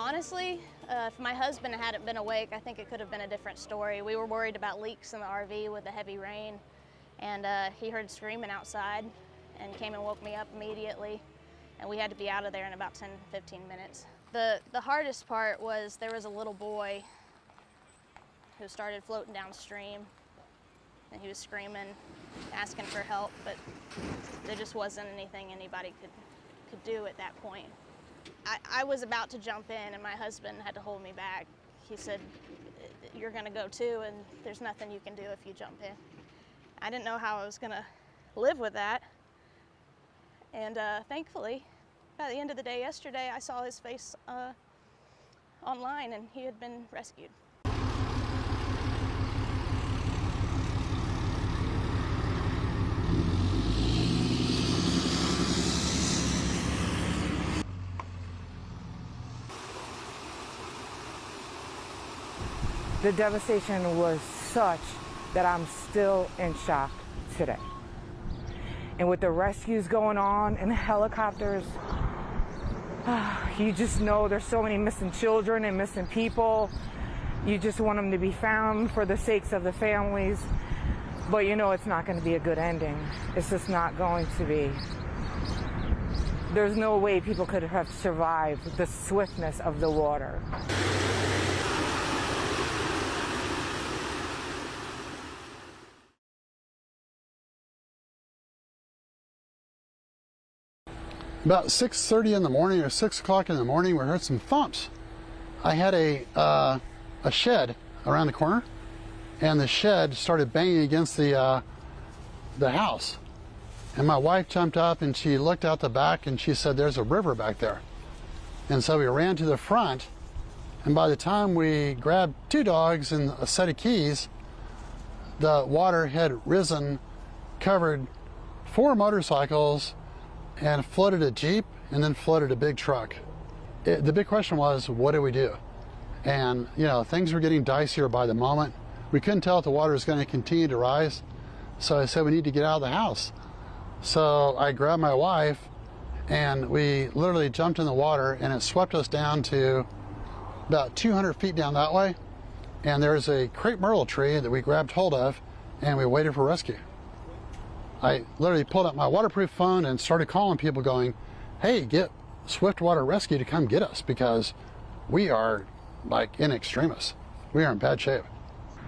Honestly, if my husband hadn't been awake, I think it could have been a different story. We were worried about leaks in the RV with the heavy rain, and he heard screaming outside and came and woke me up immediately, and we had to be out of there in about 10-15 minutes. The hardest part was there was a little boy who started floating downstream, and he was screaming, asking for help, but there just wasn't anything anybody could do at that point. I was about to jump in, and my husband had to hold me back. He said, "You're gonna go too, and there's nothing you can do if you jump in." I didn't know how I was gonna live with that. And thankfully, by the end of the day yesterday, I saw his face online, and he had been rescued. The devastation was such that I'm still in shock today. And with the rescues going on and the helicopters, you just know there's so many missing children and missing people. You just want them to be found for the sakes of the families. But you know it's not going to be a good ending. It's just not going to be. There's no way people could have survived the swiftness of the water. About 6:30 in the morning or 6 o'clock in the morning, we heard some thumps. I had a shed around the corner, and the shed started banging against the house. And my wife jumped up and she looked out the back and she said, "There's a river back there." And so we ran to the front, and by the time we grabbed 2 dogs and a set of keys, the water had risen, covered 4 motorcycles, and flooded a Jeep, and then flooded a big truck. The big question was, what do we do? And, you know, things were getting dicier by the moment. We couldn't tell if the water was going to continue to rise. So I said, we need to get out of the house. So I grabbed my wife, and we literally jumped in the water, and it swept us down to about 200 feet down that way. And there's a crepe myrtle tree that we grabbed hold of, and we waited for rescue. I literally pulled up my waterproof phone and started calling people going, "Hey, get Swiftwater Rescue to come get us, because we are like in extremis. We are in bad shape."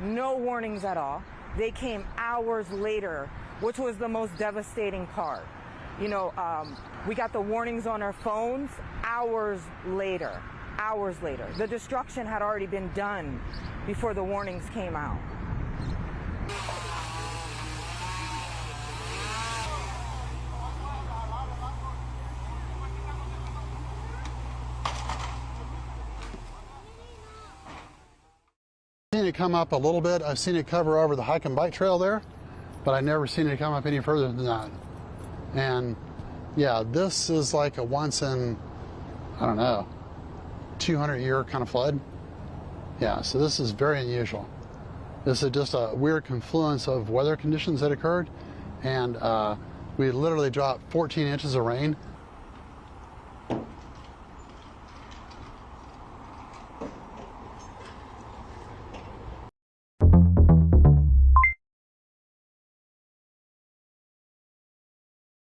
No warnings at all. They came hours later, which was the most devastating part. You know, we got the warnings on our phones hours later. Hours later. The destruction had already been done before the warnings came out. I've seen it come up a little bit. I've seen it cover over the hike and bike trail there, but I've never seen it come up any further than that. And yeah, this is like a once in, I don't know, 200-year kind of flood. Yeah, so this is very unusual. This is just a weird confluence of weather conditions that occurred, and we literally dropped 14 inches of rain